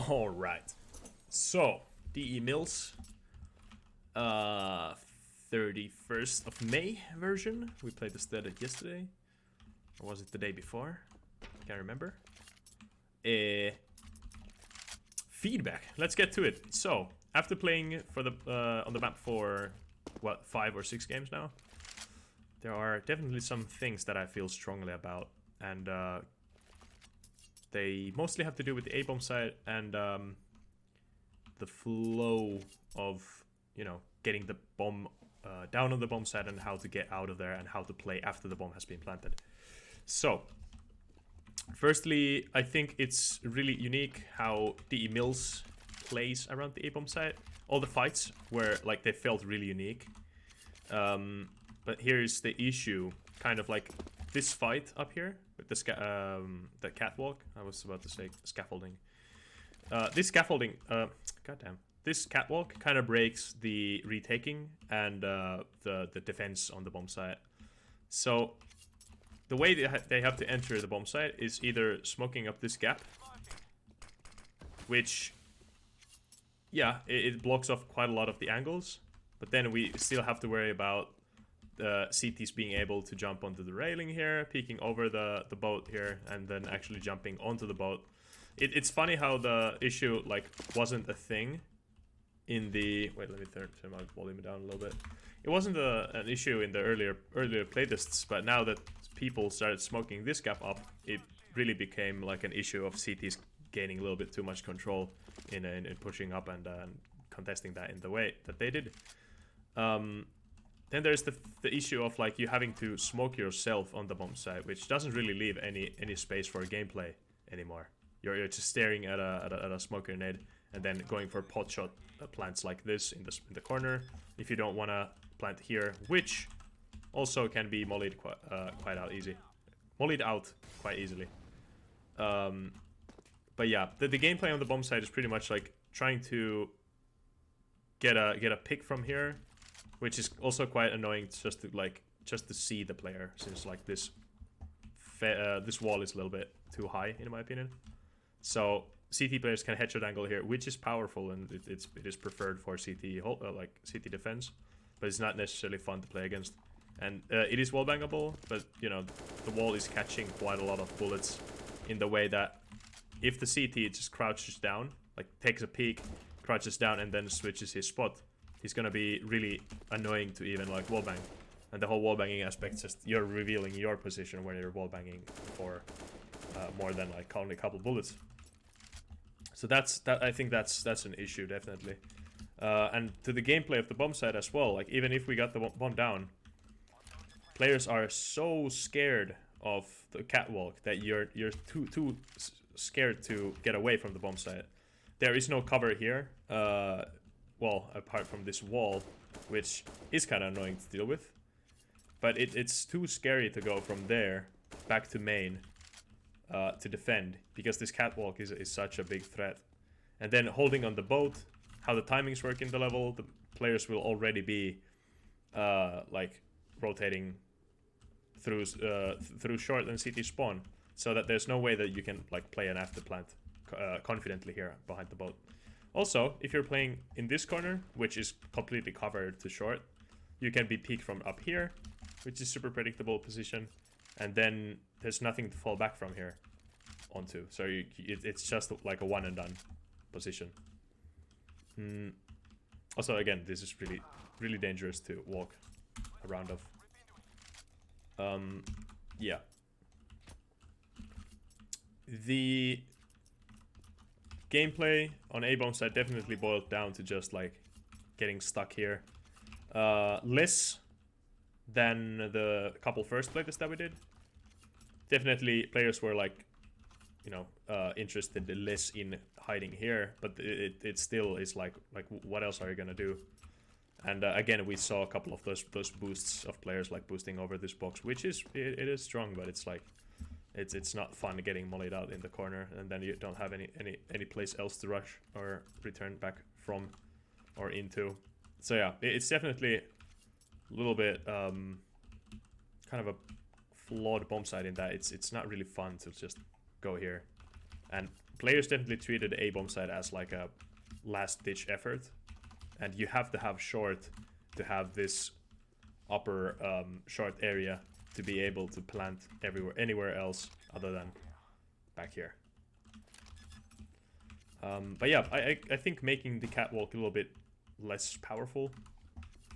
Alright. So, DE Mills. 31st of May version. We played this yesterday. Or was it the day before? Can't remember. Feedback. Let's get to it. So, after playing for the on the map for, what, 5 or 6 games now? There are definitely some things that I feel strongly about. And they mostly have to do with the A-bomb side and the flow of, you know, getting the bomb down on the bomb site and how to get out of there and how to play after the bomb has been planted. So, firstly, I think it's really unique how DE Mills plays around the A-bomb site. All the fights were, like, they felt really unique. But here's the issue, kind of like this fight up here with the catwalk. I was about to say scaffolding. This scaffolding, goddamn. This catwalk kind of breaks the retaking and the defense on the bomb site. So the way they have to enter the bomb site is either smoking up this gap, which, yeah, it blocks off quite a lot of the angles, but then we still have to worry about the CTs being able to jump onto the railing here, peeking over the boat here, and then actually jumping onto the boat. It's funny how the issue, like, wasn't a thing in the... Wait, let me turn my volume down a little bit. It wasn't an issue in the earlier playlists, but now that people started smoking this gap up, it really became like an issue of CTs gaining a little bit too much control in pushing up and contesting that in the way that they did. Then there's the issue of, like, you having to smoke yourself on the bomb site, which doesn't really leave any space for gameplay anymore. You're just staring at a smoke grenade and then going for pot shot plants like this in the corner if you don't want to plant here, which also can be mollied quite out quite easily. But yeah, the gameplay on the bomb site is pretty much like trying to get a pick from here, which is also quite annoying just to see the player, since like this wall is a little bit too high in my opinion. So CT players can headshot angle here, which is powerful and it is preferred for CT CT defense, but it's not necessarily fun to play against. And it is wall bangable, but you know, the wall is catching quite a lot of bullets in the way that if the CT just crouches down, like takes a peek, crouches down and then switches his spot, he's gonna be really annoying to even like wallbang. And the whole wallbanging aspect, just you're revealing your position when you're wallbanging for more than like only a couple bullets. So I think that's an issue definitely. And to the gameplay of the bomb site as well, like even if we got the bomb down, players are so scared of the catwalk that you're too scared to get away from the bomb site. There is no cover here. Well, apart from this wall, which is kind of annoying to deal with. But it's too scary to go from there back to main to defend, because this catwalk is such a big threat. And then holding on the boat, how the timings work in the level, the players will already be like rotating through short and CT spawn, so that there's no way that you can like play an afterplant confidently here behind the boat. Also, if you're playing in this corner, which is completely covered to short, you can be peeked from up here, which is super predictable position, and then there's nothing to fall back from here onto. So it's just like a one and done position. Also, again, this is really dangerous to walk around of. Yeah. The gameplay on A-bomb side definitely boiled down to just like getting stuck here. Less than the couple first playtests that we did. Definitely players were like, you know, interested less in hiding here, but it still is like what else are you gonna do? And again, we saw a couple of those boosts of players like boosting over this box, which is it is strong, but it's like it's not fun getting mollied out in the corner, and then you don't have any place else to rush or return back from or into. So yeah, it's definitely a little bit kind of a flawed bomb site in that it's not really fun to just go here and players definitely treated A bomb site as like a last ditch effort, and you have to have short to have this upper short area to be able to plant anywhere else other than back here. But yeah, I think making the catwalk a little bit less powerful.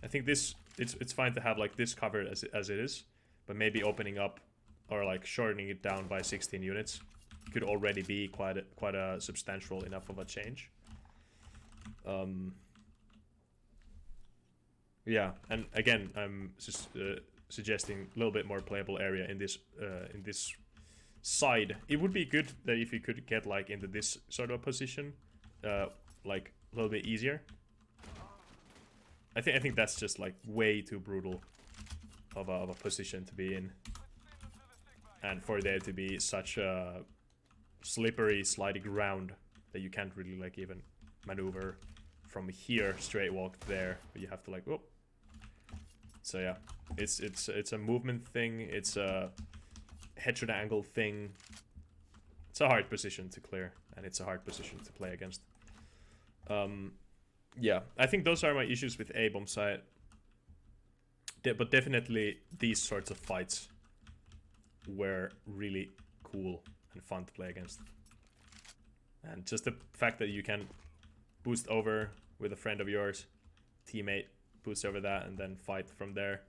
I think it's fine to have like this covered as it is, but maybe opening up or like shortening it down by 16 units could already be quite a substantial enough of a change. Yeah, and again, I'm just suggesting a little bit more playable area in this side. It would be good that if you could get like into this sort of position, like a little bit easier. I think that's just like way too brutal of a position to be in, and for there to be such a slippery, sliding ground that you can't really like even maneuver from here, straight walk there, but you have to like, oh. So yeah, it's a movement thing, it's a headshot angle thing. It's a hard position to clear, and it's a hard position to play against. Yeah, I think those are my issues with A bomb site. But definitely these sorts of fights were really cool and fun to play against. And just the fact that you can boost over with a friend of yours, teammate, boost over that and then fight from there.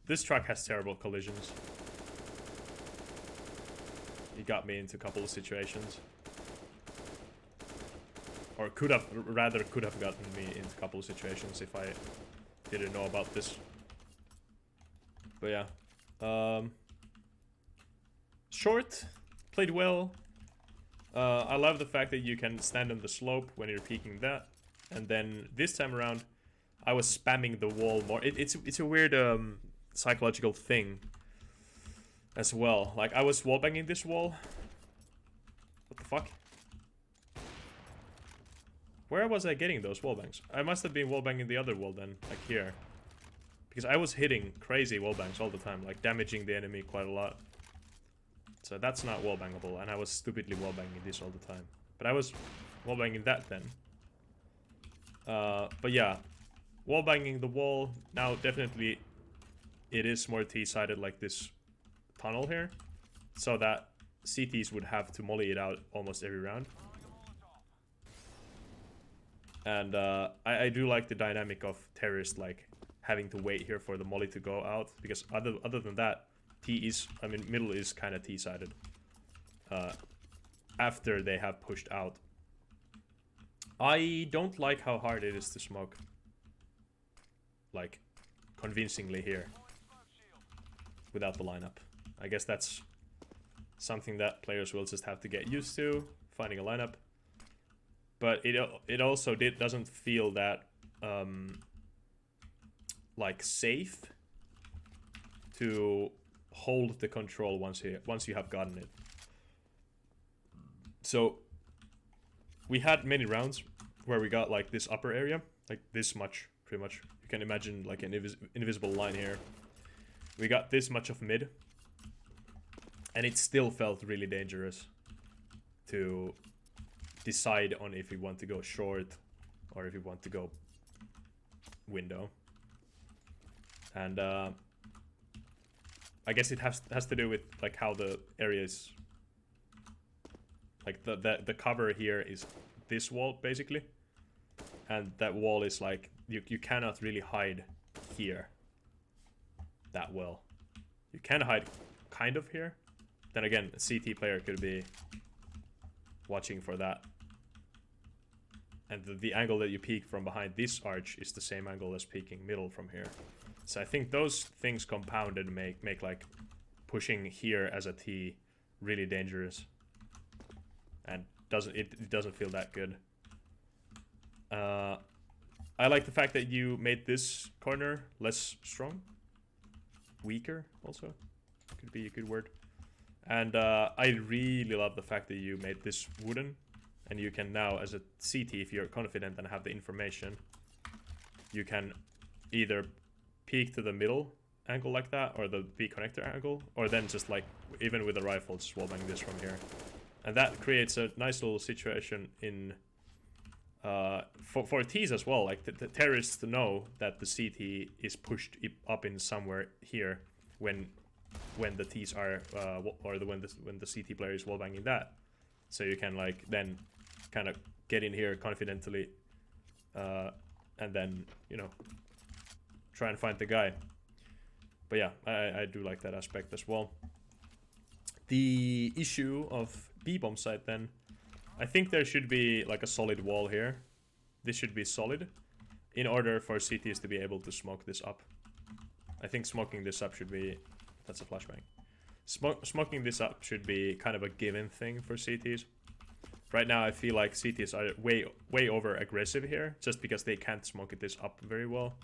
This truck has terrible collisions. He got me into a couple of situations. Or could have gotten me into a couple of situations if I didn't know about this. But yeah. Short, played well. I love the fact that you can stand on the slope when you're peeking that. And then this time around, I was spamming the wall more. It's a weird psychological thing as well. Like, I was wallbanging this wall. What the fuck? Where was I getting those wallbangs? I must have been wallbanging the other wall then, like here. Because I was hitting crazy wallbangs all the time, like damaging the enemy quite a lot. So that's not wallbangable, and I was stupidly wallbanging this all the time. But I was wallbanging that then. But yeah, wallbanging the wall, now definitely it is more T-sided like this tunnel here. So that CTs would have to molly it out almost every round. And I do like the dynamic of terrorist like having to wait here for the molly to go out, because other than that, middle is kind of T-sided after they have pushed out. I don't like how hard it is to smoke like convincingly here without the lineup. I guess that's something that players will just have to get used to, finding a lineup. But it also doesn't feel that like safe to hold the control once you have gotten it. So we had many rounds where we got like this upper area, like this much, pretty much. You can imagine like an invisible line here. We got this much of mid, and it still felt really dangerous to decide on if we want to go short or if we want to go window. And I guess it has to do with like how the area is, like the cover here is this wall basically, and that wall is like you cannot really hide here that well. You can hide kind of here. Then again, a CT player could be watching for that. And the angle that you peek from behind this arch is the same angle as peeking middle from here. So I think those things compounded make like pushing here as a T really dangerous. And it doesn't feel that good. I like the fact that you made this corner less strong. Weaker also. Could be a good word. And I really love the fact that you made this wooden. And you can now, as a CT, if you're confident and have the information, you can either peek to the middle angle like that, or the B connector angle, or then just like, even with a rifle, just wallbang this from here. And that creates a nice little situation in for T's as well. Like the terrorists know that the CT is pushed up in somewhere here when the T's are when the CT player is wallbanging that. So you can like then kind of get in here confidently, and then try and find the guy. But yeah, I do like that aspect as well. The issue of B-bomb site then, I think there should be like a solid wall here. This should be solid in order for CTs to be able to smoke this up. I think smoking this up should be... That's a flashbang. Smoking this up should be kind of a given thing for CTs. Right now I feel like CTs are way over aggressive here, just because they can't smoke this up very well.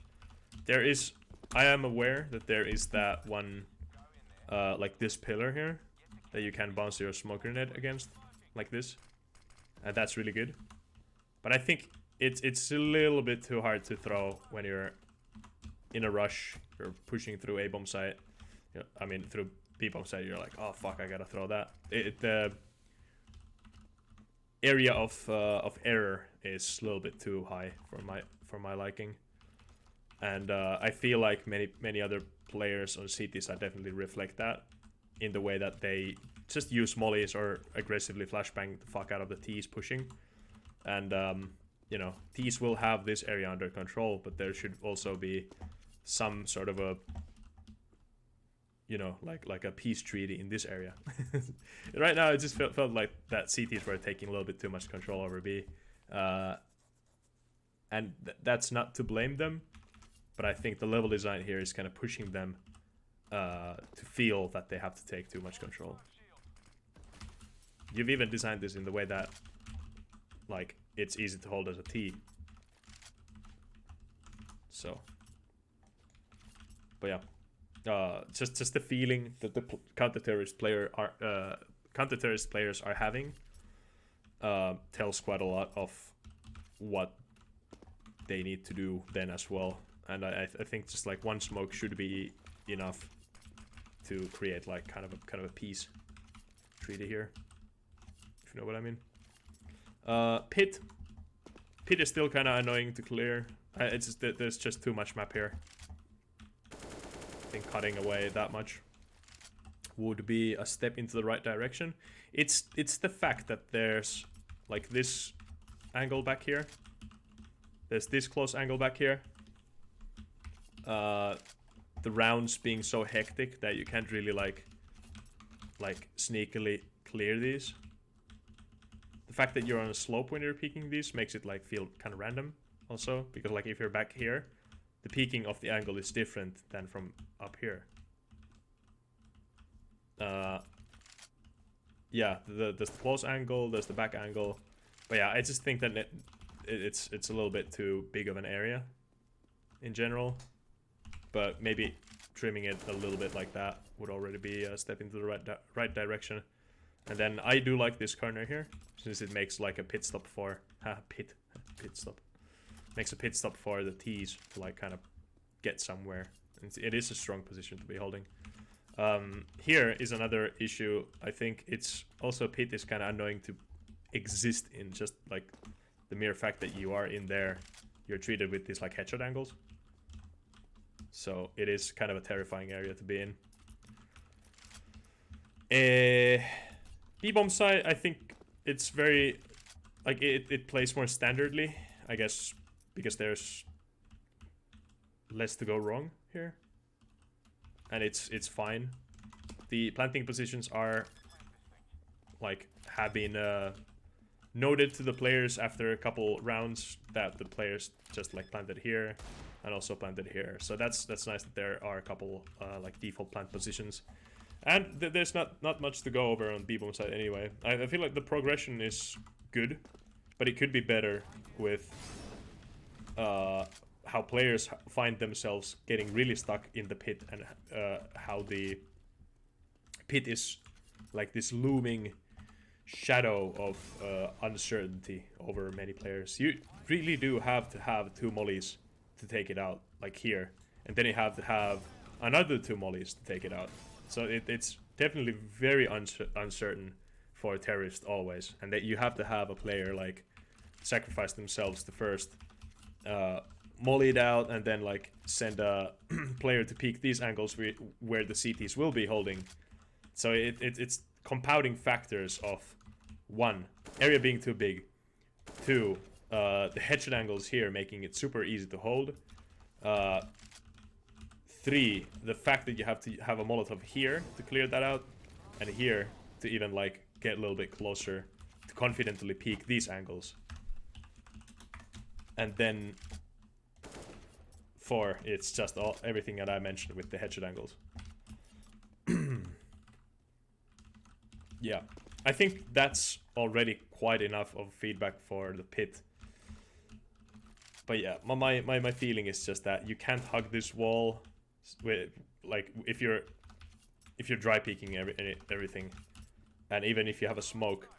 I am aware that there is that one, like this pillar here, that you can bounce your smoke grenade against, like this. And that's really good. But I think it's a little bit too hard to throw when you're in a rush, you're pushing through A bomb site. I mean, through B bomb site, you're like, oh fuck, I gotta throw that. The area of error is a little bit too high for my liking. And I feel like many other players on CTs definitely reflect that in the way that they just use mollies or aggressively flashbang the fuck out of the T's pushing. And T's will have this area under control, but there should also be some sort of a like a peace treaty in this area. Right now it just felt like that CTs were taking a little bit too much control over B, and that's not to blame them, but I think the level design here is kind of pushing them to feel that they have to take too much control. You've even designed this in the way that like it's easy to hold as a T. So, but yeah, just the feeling that the counter-terrorist players are having tells quite a lot of what they need to do then as well. And I think just like one smoke should be enough to create like kind of a peace treaty here, if you know what I mean. Pit is still kind of annoying to clear. It's just that there's just too much map here. I think cutting away that much would be a step into the right direction. It's the fact that there's like this angle back here. There's this close angle back here. The rounds being so hectic that you can't really like sneakily clear these. The fact that you're on a slope when you're peeking these makes it like feel kind of random also, because like if you're back here, the peaking of the angle is different than from up here. Yeah, there's the close angle, there's the back angle, but yeah, I just think that it's a little bit too big of an area in general. But maybe trimming it a little bit like that would already be a step into the right direction. And then I do like this corner here, since it makes like a pit stop for pit stop. Makes a pit stop for the T's to like kind of get somewhere. It is a strong position to be holding. Here is another issue. I think it's also pit is kind of annoying to exist in, just like the mere fact that you are in there, you're treated with these like headshot angles. So it is kind of a terrifying area to be in. B-bomb side, I think it's very like it plays more standardly, I guess, because there's less to go wrong here, and it's fine. The planting positions are like have been noted to the players after a couple rounds that the players just like planted here and also planted here. So that's nice that there are a couple like default plant positions. And there's not much to go over on B-bomb side anyway. I feel like the progression is good, but it could be better with how players find themselves getting really stuck in the pit, and how the pit is like this looming shadow of uncertainty over many players. You really do have to have 2 mollies to take it out, like here, and then you have to have another 2 mollies to take it out. So it's definitely very uncertain for terrorist always, and that you have to have a player like sacrifice themselves to first molly it out and then like send a player to peek these angles where the CTs will be holding. So it's compounding factors of 1, area being too big, 2, the headshot angles here making it super easy to hold, 3, the fact that you have to have a Molotov here to clear that out, and here to even like get a little bit closer to confidently peek these angles. And then 4, it's just everything that I mentioned with the headshot angles. Yeah, I think that's already quite enough of feedback for the pit. But yeah, my feeling is just that you can't hug this wall with, like, if you're dry peeking everything, and even if you have a smoke,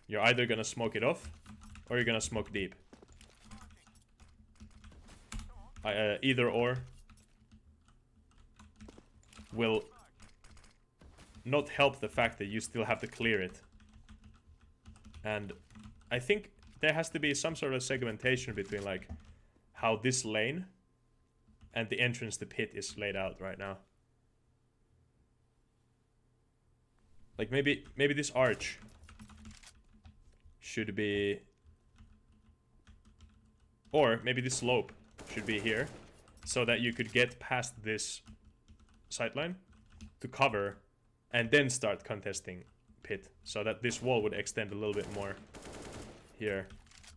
you're either gonna smoke it off or you're gonna smoke deep. Either or will not help the fact that you still have to clear it. And I think there has to be some sort of segmentation between like how this lane and the entrance to pit is laid out right now. Like maybe this arch should be, or maybe this slope should be here, so that you could get past this sightline to cover and then start contesting pit, so that this wall would extend a little bit more here,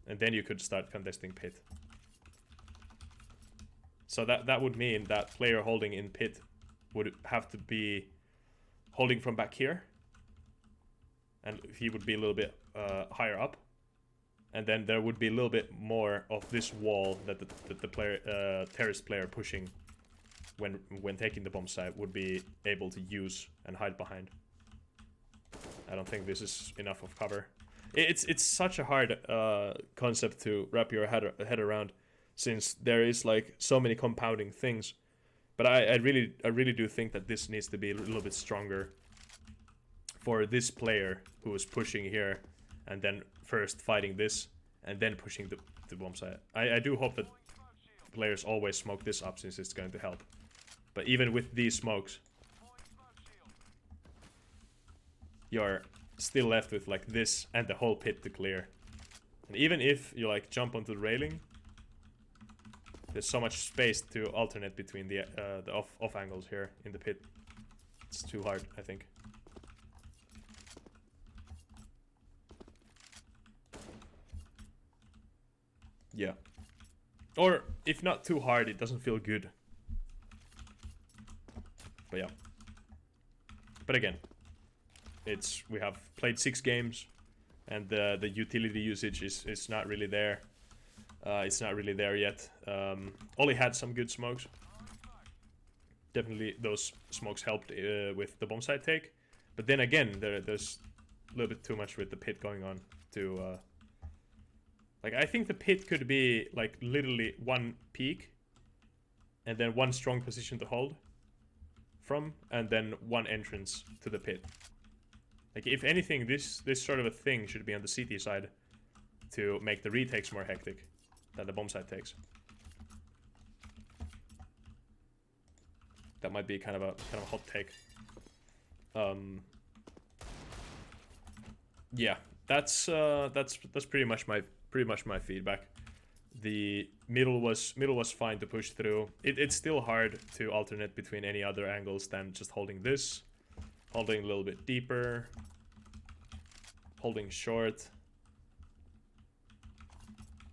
and then you could start contesting pit. So that would mean that player holding in pit would have to be holding from back here, and he would be a little bit higher up, and then there would be a little bit more of this wall that the player, terrorist player pushing when taking the bomb site would be able to use and hide behind. I don't think this is enough of cover. It's such a hard concept to wrap your head around, since there is like so many compounding things. But I really do think that this needs to be a little bit stronger for this player who is pushing here and then first fighting this and then pushing the bomb site. I do hope that players always smoke this up, since it's going to help. But even with these smokes, you're still left with like this and the whole pit to clear. And even if you like jump onto the railing, there's so much space to alternate between the off angles here in the pit. It's too hard, I think. Yeah. Or if not too hard, it doesn't feel good. But yeah. But again, we have played 6 games, and the utility usage is not really there. It's not really there yet. Ollie had some good smokes. Definitely those smokes helped with the bomb site take. But then again, there's a little bit too much with the pit going on to... like, I think the pit could be like literally 1 peak, and then 1 strong position to hold from, and then 1 entrance to the pit. Like, if anything, this sort of a thing should be on the CT side to make the retakes more hectic than the bomb site takes. That might be kind of a hot take. Yeah, that's pretty much my feedback. The middle was fine to push through. It's still hard to alternate between any other angles than just holding this, holding a little bit deeper, holding short.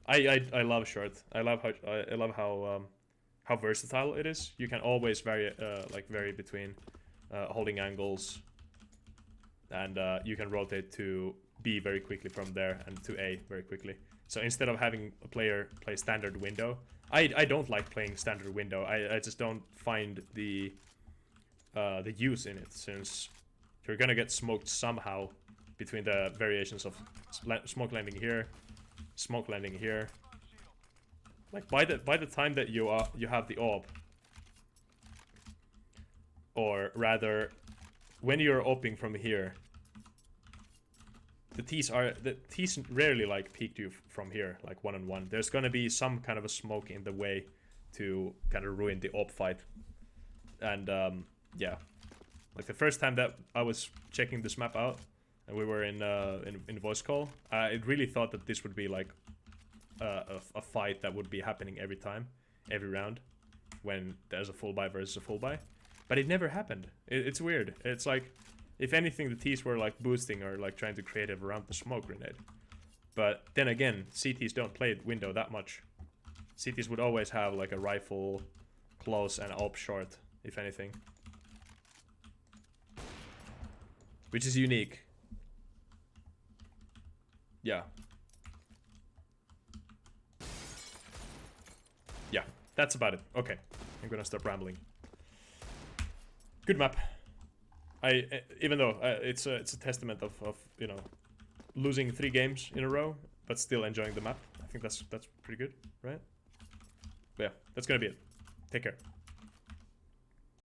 I love short. I love how versatile it is. You can always vary between holding angles, and you can rotate to B very quickly from there and to A very quickly. So instead of having a player play standard window, I don't like playing standard window. I just don't find the use in it, since you're gonna get smoked somehow between the variations of smoke landing here, smoke landing here. Like by the time that you have the AWP, or rather, when you're AWPing from here, the T's rarely like peeked you from here, like 1-on-1. There's gonna be some kind of a smoke in the way to kind of ruin the op fight. And yeah, like the first time that I was checking this map out and we were in voice call, I really thought that this would be like a fight that would be happening every time, every round, when there's a full buy versus a full buy. But it never happened. It's weird. It's like, if anything, the T's were like boosting or like trying to creative around the smoke grenade. But then again, CTs don't play window that much. CTs would always have like a rifle, close, and op short, if anything. Which is unique. Yeah. Yeah, that's about it. Okay, I'm gonna stop rambling. Good map. Even though it's a testament of you know, losing 3 games in a row, but still enjoying the map. I think that's pretty good, right? But yeah, that's gonna be it. Take care.